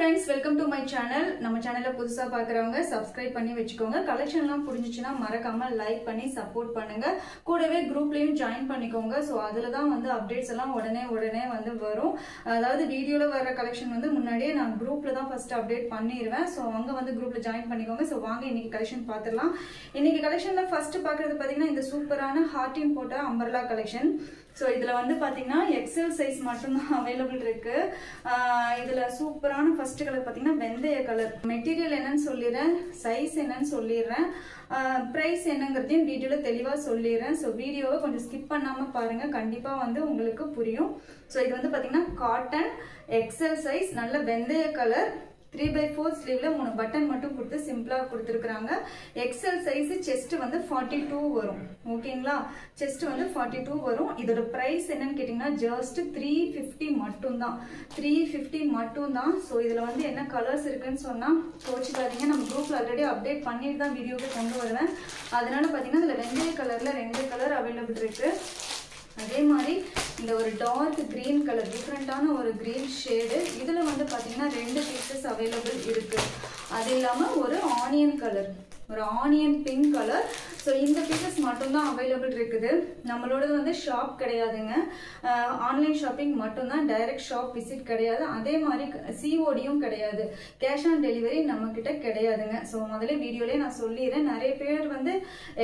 friends, welcome to my channel. நம்ம சேனலை புதுசா பார்க்கறவங்க subscribe பண்ணி வெச்சுக்கோங்க. கலெக்ஷன்லாம் புடிஞ்சிச்சுனா மறக்காம லைக் பண்ணி சப்போர்ட் பண்ணுங்க. கூடவே குரூப்லயும் ஜாயின் பண்ணிக்கோங்க. சோ அதுல தான் வந்து அப்டேட்ஸ் எல்லாம் உடனே வந்து வரும். அதாவது வீடியோல வர கலெக்ஷன் வந்து முன்னாடியே நான் குரூப்ல தான் ஃபர்ஸ்ட் அப்டேட் பண்ணிடுவேன். சோ அங்க வந்து குரூப்ல ஜாயின் பண்ணிக்கோங்க. சோ வாங்க இன்னைக்கு கலெக்ஷன் பார்த்திடலாம். இன்னைக்கு கலெக்ஷன்ல ஃபர்ஸ்ட் பார்க்கிறது பாத்தீங்கன்னா இந்த சூப்பரான ஹார்டின் போட்ட அம்பர்லா கலெக்ஷன். சோ இதுல வந்து பாத்தீங்கன்னா எக்ஸல் சைஸ் மட்டும் தான் அவைலபிள் இருக்கு. இதுல சூப்பரான ஃபர்ஸ்ட் கலர் பாத்தீங்கன்னா வெந்தய கலர். மெட்டீரியல் என்னன்னு சொல்லிடுறேன், சைஸ் என்னன்னு சொல்லிடுறேன், பிரைஸ் என்னங்கிறதையும் வீடியோல தெளிவா சொல்லிடுறேன். சோ வீடியோவை கொஞ்சம் ஸ்கிப் பண்ணாம பாருங்க, கண்டிப்பா வந்து உங்களுக்கு புரியும். சோ இது வந்து பாத்தீங்கன்னா காட்டன் எக்ஸல் சைஸ், நல்ல வெந்தய கலர், 3/4 ஸ்லீவ்ல 3 பட்டன் மட்டும் கொடுத்து சிம்பிளா கொடுத்திருக்காங்க. எக்ஸல் சைஸ் செஸ்ட் வந்து 42 வரும். ஓகேங்களா, செஸ்ட் வந்து 42 வரும். இதோட பிரைஸ் என்னன்னு கேட்டீங்கன்னா ஜஸ்ட் 350 மட்டும் தான். 350 மட்டும் தான். சோ இதுல வந்து என்ன கலர்ஸ் இருக்குன்னு சொன்னா கோச்சிக்காதீங்க, நம்ம குரூப்ல ஆல்ரெடி அப்டேட் பண்ணிட்டு தான் வீடியோக்கு கொண்டு வருவேன். அதனால பாத்தீங்கன்னா இதுல வெந்தய கலர்ல 2 கலர் அவைலபிள் இருக்கு. அதே மாதிரி இந்த ஒரு டார்க் கிரீன் கலர், டிஃப்ரெண்டான ஒரு கிரீன் ஷேடு, இதுல வந்து பாத்தீங்கன்னா 2 பீசஸ் அவைலபிள் இருக்கு. அது இல்லாம ஒரு ஆனியன் கலர், ஒரு ஆனியன் பிங்க் கலர். ஸோ இந்த பீசஸ் மட்டும்தான் அவைலபிள் இருக்குது. நம்மளோட வந்து ஷாப் கிடையாதுங்க, ஆன்லைன் ஷாப்பிங் மட்டும்தான், டைரக்ட் ஷாப் விசிட் கிடையாது. அதே மாதிரி சிஓடியும் கிடையாது, கேஷ் ஆன் டெலிவரி நம்ம கிட்ட கிடையாதுங்க. ஸோ முதல்ல வீடியோலயே நான் சொல்லிடுறேன். நிறைய பேர் வந்து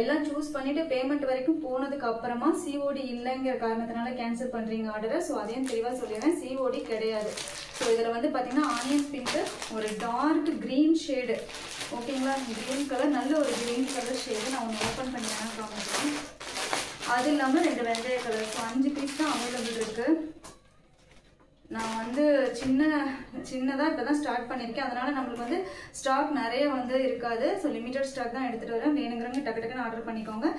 எல்லாம் சூஸ் பண்ணிட்டு பேமெண்ட் வரைக்கும் போனதுக்கு அப்புறமா சிஓடி இல்லைங்கிற காரணத்தினால கேன்சல் பண்றீங்க ஆர்டரை. ஸோ அதையும் தெளிவா சொல்லிடுறேன், சிஓடி கிடையாது. ஸோ இதுல வந்து பாத்தீங்கன்னா ஆனியன் பிங்க், ஒரு டார்க் கிரீன் ஷேடு. ஓகேங்களா, கிரீன் கலர், நல்ல ஒரு கிரீன் கலர் ஷேடு. நான் ஒன்று ஓப்பன் பண்ணி வேணா காமிக்கிறேன். அது இல்லாமல் 2 வெந்தய கலர். ஸோ 5 பீஸ் தான் அவைலபிள் இருக்கு. நான் வந்து சின்னதாக இப்போ தான் ஸ்டார்ட் பண்ணியிருக்கேன். அதனால நம்மளுக்கு வந்து ஸ்டாக் நிறைய வந்து இருக்காது. ஸோ லிமிட்டட் ஸ்டாக் தான் எடுத்துகிட்டு வரேன். வேணுங்கிறவங்க டக்கு டக்குன்னு ஆர்டர் பண்ணிக்கோங்க.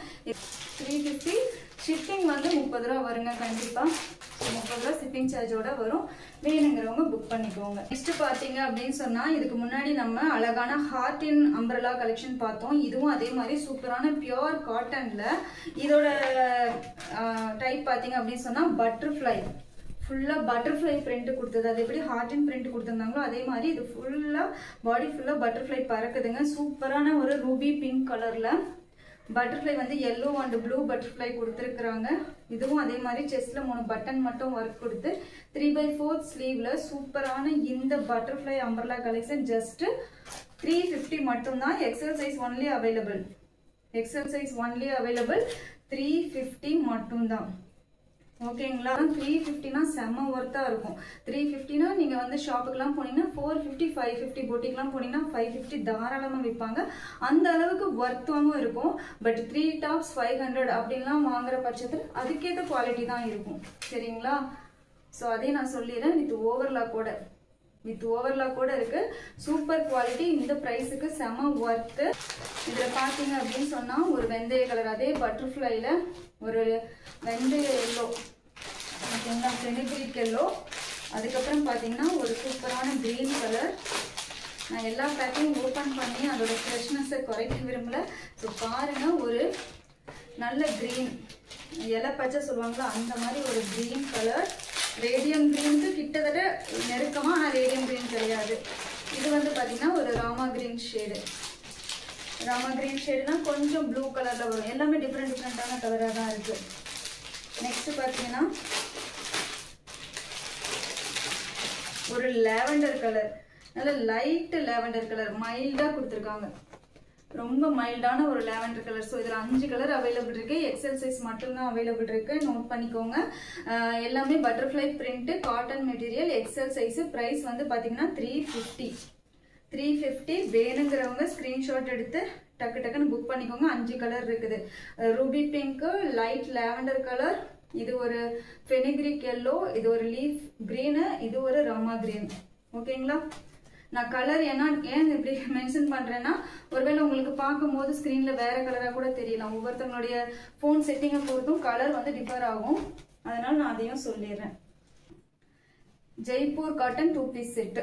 350, ஷிப்பிங் வந்து 30 ரூபா வருங்க கண்டிப்பாக. 30 ரூபா ஷிப்பிங் சார்ஜோட வரும். வேணுங்கிறவங்க புக் பண்ணிக்கோங்க. நெக்ஸ்ட் பார்த்தீங்க அப்படின்னு சொன்னால் இதுக்கு முன்னாடி நம்ம அழகான ஹார்டின் அம்பர்லா கலெக்ஷன் பார்த்தோம். இதுவும் அதே மாதிரி சூப்பரான பியோர் காட்டனில். இதோட டைப் பார்த்தீங்க அப்படின்னு சொன்னால் பட்டர்ஃப்ளை, ஃபுல்லாக பட்டர்ஃப்ளை பிரிண்ட் கொடுத்தது. அது எப்படி ஹார்டின் பிரிண்ட் கொடுத்துருந்தாங்களோ அதே மாதிரி இது ஃபுல்லாக பாடி ஃபுல்லாக பட்டர்ஃப்ளை பறக்குதுங்க. சூப்பரான ஒரு ரூபி பிங்க் கலரில் பட்டர்ஃப்ளை வந்து எல்லோ அண்ட் ப்ளூ பட்டர்ஃப்ளை கொடுத்துருக்குறாங்க. இதுவும் அதே மாதிரி செஸ்ட்ல 3 பட்டன் மட்டும் ஒர்க் கொடுத்து 3/4 ஸ்லீவ்ல சூப்பரான இந்த பட்டர்ஃப்ளை அம்பர்லா கலெக்ஷன் ஜஸ்ட் 350 மட்டும் தான். XL size only available, XL size only available, 350 மட்டும் தான். ஓகேங்களா, 350னா செம்ம ஒர்த்தா இருக்கும். 350னா நீங்க வந்து ஷாப்புக்கெல்லாம் போனீங்கன்னா 450, 550, பொட்டிக்கெல்லாம் போனீங்கன்னா 550 தாராளமா விற்பாங்க. அந்த அளவுக்கு ஒர்த்தாவும் இருக்கும். பட் 3 டாப்ஸ் 500 அப்படின்லாம் வாங்குற பட்சத்தில் அதுக்கேற்ற குவாலிட்டி தான் இருக்கும். சரிங்களா, ஸோ அதையும் நான் சொல்லிடுறேன். வித் ஓவர்லாக் கூட இருக்கு. சூப்பர் குவாலிட்டி, இந்த பிரைஸுக்கு செம ஒர்த்து. இதுல பாத்தீங்க அப்படின்னு சொன்னா ஒரு வெந்தய கலர், அதே பட்டர்ஃப்ளைல ஒரு வெந்தய எல்லோ, ஓகேங்களா, ஃபெனிக்ரிக் எல்லோ. அதுக்கப்புறம் பாத்தீங்கன்னா ஒரு சூப்பரான கிரீன் கலர். நான் எல்லா பேக்கையும் ஓப்பன் பண்ணி அதோட ஃப்ரெஷ்னஸை குறைக்க விரும்பல. ஸோ பாருங்க, ஒரு நல்ல கிரீன், இலை பச்சை சொல்லுவாங்களா அந்த மாதிரி ஒரு கிரீன் கலர். ரேடியம் கிரீனுக்கு கிட்டத்தட்ட நெருக்கமா, ஆனால் ரேடியம் கிரீன் கிடையாது. இது வந்து பாத்தீங்கன்னா ஒரு Rama green shade. Rama green ஷேடுனா கொஞ்சம் ப்ளூ கலர்ல வரும். எல்லாமே டிஃப்ரெண்டான கலராக தான் இருக்கு. நெக்ஸ்ட் பாத்தீங்கன்னா ஒரு லாவெண்டர் கலர், நல்ல லைட் லாவெண்டர் கலர், மைல்டா கொடுத்துருக்காங்க. ரொம்ப மைல்டான ஒரு லாவெண்டர் கலர். ஸோ இதில் 5 கலர் அவைலபிள் இருக்கு. எக்ஸல் சைஸ் மட்டும்தான் அவைலபிள் இருக்கு, நோட் பண்ணிக்கோங்க. எல்லாமே butterfly print, cotton material, XL size. Price வந்து பார்த்தீங்கன்னா 350. வேணுங்கிறவங்க ஸ்கிரீன்ஷாட் எடுத்து டக்கு டக்குன்னு புக் பண்ணிக்கோங்க. 5 கலர் இருக்குது. Ruby pink, light lavender colour, இது ஒரு ஃபெனிக்ரிக் எல்லோ, இது ஒரு லீஃப் கிரீனு, இது ஒரு ராமா கிரீன். ஓகேங்களா, நான் கலர் ஏன் இப்படி மென்ஷன் பண்றேன்னா ஒருவேளை உங்களுக்கு பார்க்கும்போது ஸ்கிரீன்ல வேற கலரா கூட தெரியலாம். ஒவ்வொருத்தவங்களுடைய போன் செட்டிங்கை பொறுத்தும் கலர் வந்து டிஃபர் ஆகும். அதனால நான் அதையும் சொல்லிடுறேன். Jaipur cotton 2 piece set.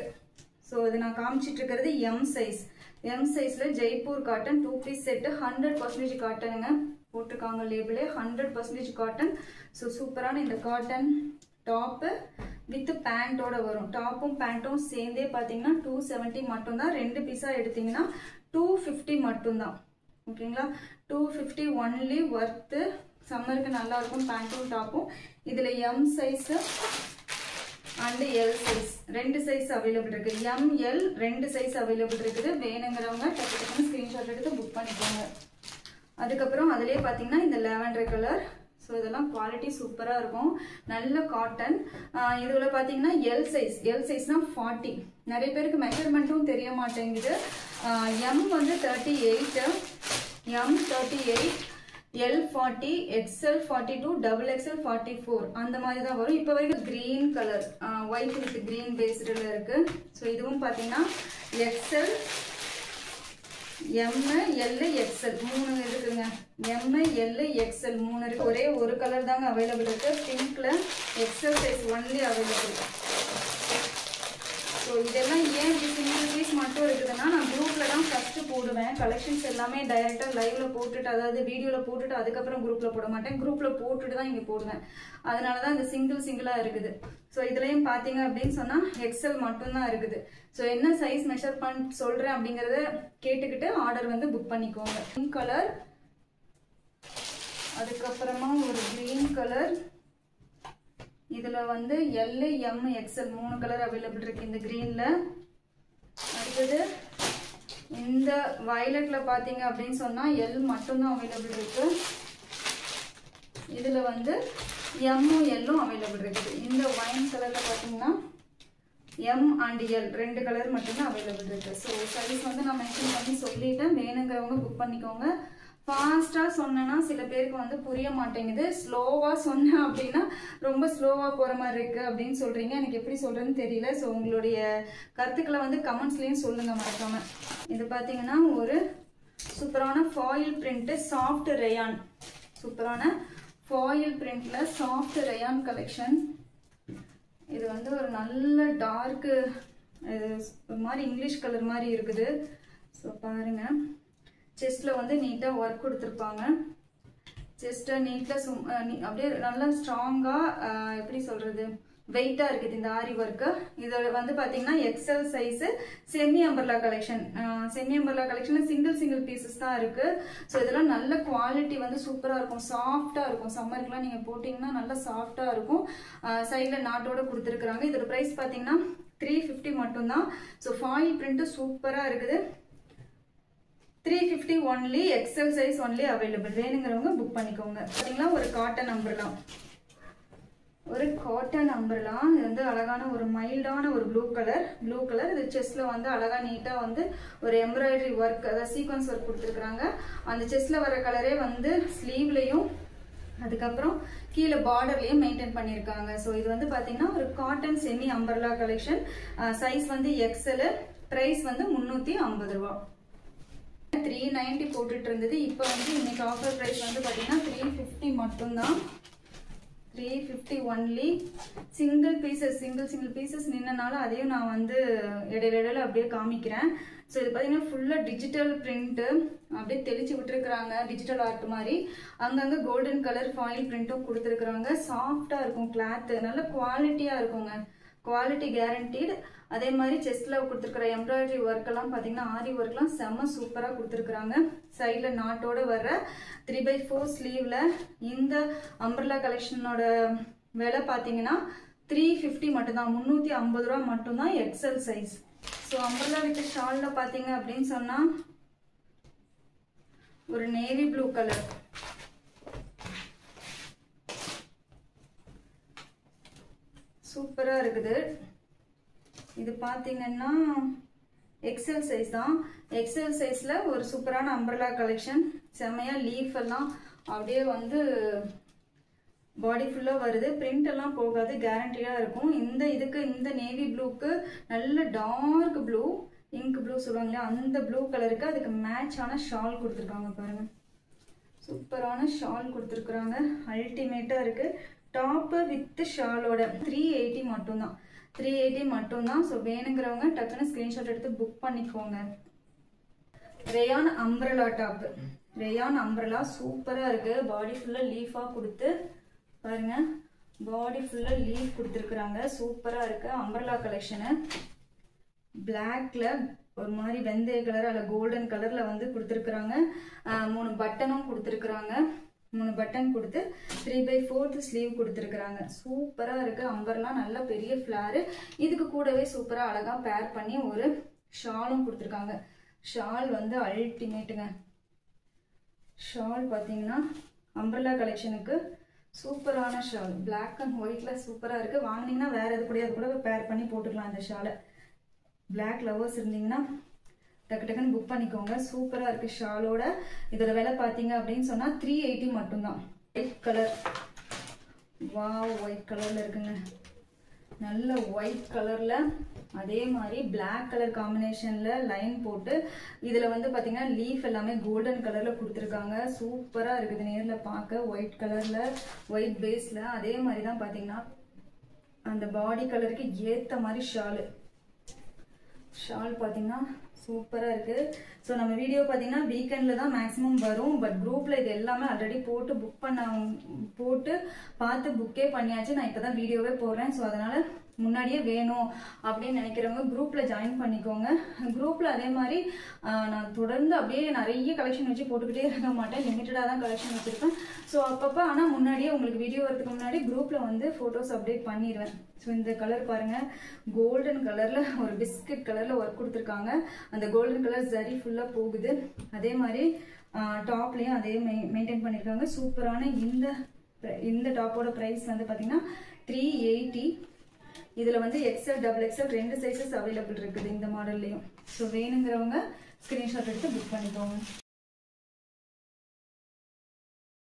So இது நான் காமிச்சிட்டு இருக்கிறது எம் சைஸ்ல ஜெய்ப்பூர் காட்டன் 2 பீஸ் செட். 100% காட்டனுங்க போட்டிருக்காங்க லேபிளே, 100% காட்டன். ஸோ சூப்பரான இந்த காட்டன் டாப்பு வித் பேண்டோட வரும். டாப்பும் பேண்ட்டும் சேர்ந்தே பார்த்தீங்கன்னா 270 மட்டும்தான். 2 பீஸா எடுத்தீங்கன்னா 250 மட்டும்தான். ஓகேங்களா, 250 ஒன்லி. ஒர்த்து, சம்மருக்கு நல்லா இருக்கும் பேண்ட்டும் டாப்பும். இதுல M size and L size 2 size available இருக்கு. எம் எல் 2 சைஸ் அவைலபிள் இருக்குது. வேணுங்கிறவங்க டக்கு டக்குன்னு ஸ்கிரீன்ஷாட் எடுத்து புக் பண்ணிக்கோங்க. அதுக்கப்புறம் அதிலே பார்த்தீங்கன்னா இந்த லாவெண்டர் கலர். ஸோ இதெல்லாம் குவாலிட்டி சூப்பராக இருக்கும், நல்ல காட்டன். இதில் பார்த்தீங்கன்னா எல் சைஸ்னா 40. நிறைய பேருக்கு மெஷர்மெண்ட்டும் தெரிய மாட்டேங்குது. எம் வந்து 38, M 38, L 40, XL 42, double XL 44 அந்த மாதிரி தான் வரும். இப்போ வரைக்கும் green colour, white with green pastel இருக்கு. ஸோ இதுவும் பார்த்தீங்கன்னா எக்ஸ்எல், எம், எல், எக்ஸ்எல் 3 இருக்குங்க. எம், எல், எக்ஸ்எல் 3 இருக்கு. ஒரே ஒரு கலர் தாங்க அவைலபிள் இருக்கு. பிங்க்ல XL size only available. So இதெல்லாம் ஏன் இப்படி சிங்கிள் பீஸ் மட்டும் இருக்குதுன்னா, நான் குரூப்ல தான் ஃபர்ஸ்ட் போடுவேன். கலெக்ஷன்ஸ் எல்லாமே டைரக்டா லைவ்ல போட்டுட்டு, அதாவது வீடியோல போட்டுட்டு அதுக்கப்புறம் குரூப்ல போட மாட்டேன். குரூப்ல போட்டுட்டு தான் இங்க போடுவேன். அதனாலதான் இந்த சிங்கிளா இருக்குது. ஸோ இதுலயும் பாத்தீங்க அப்படின்னு சொன்னா எக்ஸ்எல் மட்டும் தான் இருக்குது. ஸோ என்ன சைஸ் மெஷர் பண்ணி சொல்றேன் அப்படிங்கறத கேட்டுக்கிட்டு ஆர்டர் வந்து புக் பண்ணிக்கோங்க. பிங்க் கலர், அதுக்கப்புறமா ஒரு கிரீன் கலர். இதுல வந்து L, M, XL 3 colour available இருக்கு இந்த கிரீன்ல. அடுத்தது இந்த வயலட்ல பாத்தீங்க அப்படின்னு சொன்னா எல் மட்டும்தான் அவைலபிள் இருக்கு. இதுல வந்து எம்மும் எல்லும் அவைலபிள் இருக்குது. இந்த ஒயின் கலர்ல பாத்தீங்கன்னா எம் அண்ட் எல் 2 கலர் மட்டும்தான் அவைலபிள் இருக்கு. ஸோ சைஸ் வந்து நான் மென்ஷன் பண்ணி சொல்லிட்டேன். வேணுங்கிறவங்க புக் பண்ணிக்கோங்க. ஃபாஸ்டா சொன்னேன்னா சில பேருக்கு வந்து புரிய மாட்டேங்குது. ஸ்லோவா சொன்னேன் அப்படின்னா ரொம்ப ஸ்லோவா போற மாதிரி இருக்கு அப்படின்னு சொல்றீங்க. எனக்கு எப்படி சொல்றதுன்னு தெரியல. ஸோ உங்களுடைய கருத்துக்களை வந்து கமெண்ட்ஸ்லயும் சொல்லுங்க மறக்காம. இது பாத்தீங்கன்னா ஒரு சூப்பரான ஃபாயில் பிரிண்ட், சாஃப்ட் ரயான். சூப்பரான ஃபாயில் பிரிண்ட்ல சாஃப்ட் ரயான் கலெக்ஷன். இது வந்து ஒரு நல்ல டார்க், ஒரு மாதிரி இங்கிலீஷ் கலர் மாதிரி இருக்குது. ஸோ பாருங்க, செஸ்ட்ல வந்து நீட்டா ஒர்க் கொடுத்துருப்பாங்க. செஸ்ட நீட்டா அப்படியே நல்லா ஸ்ட்ராங்கா, எப்படி சொல்றது, வெயிட்டா இருக்குது இந்த ஆரி ஒர்க்கு. இது வந்து பாத்தீங்கன்னா XL size, semi umbrella collection. Semi umbrella கலெக்ஷன்ல சிங்கிள் பீசஸ் தான் இருக்கு. ஸோ இதெல்லாம் நல்ல குவாலிட்டி வந்து சூப்பரா இருக்கும், சாஃப்டா இருக்கும். சம்மருக்குலாம் நீங்க போட்டீங்கன்னா நல்லா சாஃப்டா இருக்கும். சைட்ல நாட்டோட கொடுத்துருக்காங்க. இதோட பிரைஸ் பாத்தீங்கன்னா 350 மட்டும்தான். ஸோ ஃபாயில் பிரிண்ட் சூப்பரா இருக்குது. 350 only. XL size only available. வேணுங்கிறவங்க புக் பண்ணிக்கோங்க. பாத்தீங்களா, ஒரு காட்டன் அம்பர்லா, ஒரு காட்டன் அம்பர்லா. இது வந்து அழகான ஒரு மைல்டான ஒரு ப்ளூ கலர். இது செஸ்ட்ல வந்து அழகா நீட்டா வந்து ஒரு எம்ப்ராய்டரி ஒர்க், அதாவது சீக்வன்ஸ் ஒர்க் கொடுத்துருக்காங்க. அந்த செஸ்ட்ல வர கலரே வந்து ஸ்லீவ்லயும் அதுக்கப்புறம் கீழே பார்டர்லயும் மெயின்டைன் பண்ணிருக்காங்க. ஸோ இது வந்து பாத்தீங்கன்னா ஒரு cotton semi umbrella collection. Size வந்து எக்ஸ்எல். பிரைஸ் வந்து 350 ரூபா. 390 போட்டுட்டு இருந்தது. இப்போ வந்து இன்னைக்கு ஆஃபர் பிரைஸ் வந்து பாத்தீங்கன்னா 350 மட்டும்தான். 350 ஒன்லி. சிங்கிள் பீசஸ் நின்னனால அதையும் நான் வந்து இடையில அப்படியே காமிக்கிறேன். ஸோ இது பார்த்தீங்கன்னா ஃபுல்லாக டிஜிட்டல் பிரிண்ட் அப்படியே தெளிச்சு விட்டுருக்குறாங்க, டிஜிட்டல் ஆர்ட் மாதிரி. அங்கங்கே கோல்டன் கலர் ஃபாயில் பிரிண்ட்டும் கொடுத்துருக்குறாங்க. சாஃப்டாக இருக்கும், கிளாத் நல்ல குவாலிட்டியாக இருக்குங்க, குவாலிட்டி கேரண்டீடு. அதே மாதிரி செஸ்ட்ல கொடுத்துருக்கிற எம்ப்ராய்டரி ஒர்க் எல்லாம் பார்த்தீங்கன்னா ஆரி ஒர்க்லாம் செம்ம சூப்பராக கொடுத்துருக்குறாங்க. சைடில் நாட்டோட வர்ற 3/4 ஸ்லீவ்ல இந்த அம்பர்லா கலெக்ஷனோட விலை பார்த்தீங்கன்னா 350 மட்டும்தான். 350 ரூபா மட்டும்தான் XL size. So umbrella with ஷால்ல பார்த்தீங்க அப்படின்னு சொன்னா ஒரு நேவி ப்ளூ கலர், சூப்பரா இருக்குது. இது பாத்தீங்கன்னா எக்ஸ்எல் சைஸ் தான். எக்ஸ்எல் சைஸ்ல ஒரு சூப்பரான அம்பர்லா கலெக்ஷன். செம்மையா லீஃப் எல்லாம் அப்படியே வந்து பாடி ஃபுல்லா வருது. பிரிண்ட் எல்லாம் போகாது, கேரண்டியா இருக்கும். இந்த நேவி ப்ளூக்கு நல்ல டார்க் ப்ளூ, இங்க் ப்ளூ சொல்லுவாங்க, அந்த ப்ளூ கலருக்கு அதுக்கு மேட்சான ஷால் கொடுத்துருக்காங்க. பாருங்க, சூப்பரான ஷால் கொடுத்துருக்குறாங்க, அல்டிமேட்டா இருக்கு. டாப் வித் ஷாலோட 380 மட்டும்தான். 380 மட்டும்தான். ஸோ வேணுங்கிறவங்க டக்குன்னு ஸ்கிரீன்ஷாட் எடுத்து புக் பண்ணிக்கோங்க. ரேயான் அம்பரலா டாப், ரேயான் அம்பரலா சூப்பரா இருக்கு. பாடி ஃபுல்லா லீஃபா கொடுத்து பாருங்க, பாடி ஃபுல்லா லீஃப் கொடுத்துருக்குறாங்க. சூப்பரா இருக்கு. Umbrella collection. பிளாக்ல ஒரு மாதிரி வெந்தய கலர் அல்ல கோல்டன் கலர்ல வந்து கொடுத்துருக்குறாங்க. 3 பட்டனும் கொடுத்துருக்குறாங்க. 3 பட்டன் கொடுத்து 3/4 ஸ்லீவ் கொடுத்துருக்குறாங்க. சூப்பரா இருக்கு. அம்பர்லா நல்ல பெரிய ஃபிளாரு. இதுக்கு கூடவே சூப்பரா அழகா பேர் பண்ணி ஒரு ஷாலும் கொடுத்துருக்காங்க. ஷால் வந்து அல்டிமேட்டுங்க. ஷால் பார்த்தீங்கன்னா அம்பர்லா கலெக்ஷனுக்கு சூப்பரான ஷால். பிளாக் அண்ட் ஒயிட்ல சூப்பரா இருக்கு. வாங்கினீங்கன்னா வேற எது கூட பேர் பண்ணி போட்டுக்கலாம். இந்த ஷாலை பிளாக் லவர்ஸ் இருந்தீங்கன்னா டக்கு டக்குன்னு புக் பண்ணிக்கோங்க. சூப்பரா இருக்கு ஷாலோட. இதோட விலை பார்த்தீங்க அப்படின்னு சொன்னா 380 மட்டும்தான். White colour. வாவ், ஒயிட் கலர்ல இருக்குங்க. நல்ல ஒயிட் கலர்ல அதே மாதிரி பிளாக் கலர் காம்பினேஷன்ல லைன் போட்டு இதுல வந்து பாத்தீங்கன்னா லீஃப் எல்லாமே கோல்டன் கலர்ல கொடுத்துருக்காங்க. சூப்பரா இருக்குது நேர்ல பார்க்க. ஒயிட் கலர்ல ஒயிட் பேஸ்ல அதே மாதிரி தான் பாத்தீங்கன்னா அந்த பாடி கலருக்கு ஏத்த மாதிரி ஷால் பாத்தீங்கன்னா சூப்பரா இருக்கு. ஸோ நம்ம வீடியோ பாத்தீங்கன்னா வீக்கெண்ட்ல தான் மேக்ஸிமம் வரும். பட் குரூப்ல இது எல்லாமே ஆல்ரெடி போட்டு பார்த்து புக்கே பண்ணியாச்சு. நான் இப்பதான் வீடியோவே போடுறேன். ஸோ அதனால முன்னாடியே வேணும் அப்படின்னு நினைக்கிறவங்க குரூப்ல ஜாயின் பண்ணிக்கோங்க. குரூப்ல அதே மாதிரி நான் தொடர்ந்து அப்படியே நிறைய கலெக்ஷன் வச்சு போட்டுக்கிட்டே இருக்க மாட்டேன். லிமிட்டடாக தான் கலெக்ஷன் வச்சிருப்பேன். ஸோ அப்பப்போ ஆனால் முன்னாடியே உங்களுக்கு வீடியோ வரதுக்கு முன்னாடி குரூப்ல வந்து போட்டோஸ் அப்டேட் பண்ணிடுவேன். ஸோ இந்த கலர் பாருங்க. கோல்டன் கலர்ல ஒரு பிஸ்கட் கலர்ல ஒர்க் கொடுத்துருக்காங்க. அந்த கோல்டன் கலர் ஜரி ஃபுல்லா போகுது. அதே மாதிரி டாப்லயும் அதே மெயின்டைன் பண்ணிருக்காங்க. சூப்பரான இந்த டாப்போட பிரைஸ் வந்து பாத்தீங்கன்னா 380. இதுல வந்து XL, XXL 2 சைஸஸ் அவைலபிள் இருக்குது இந்த மாடல்லையும். ஸோ வேணுங்கிறவங்க ஸ்கிரீன்ஷாட் எடுத்து புக் பண்ணிக்கோங்க.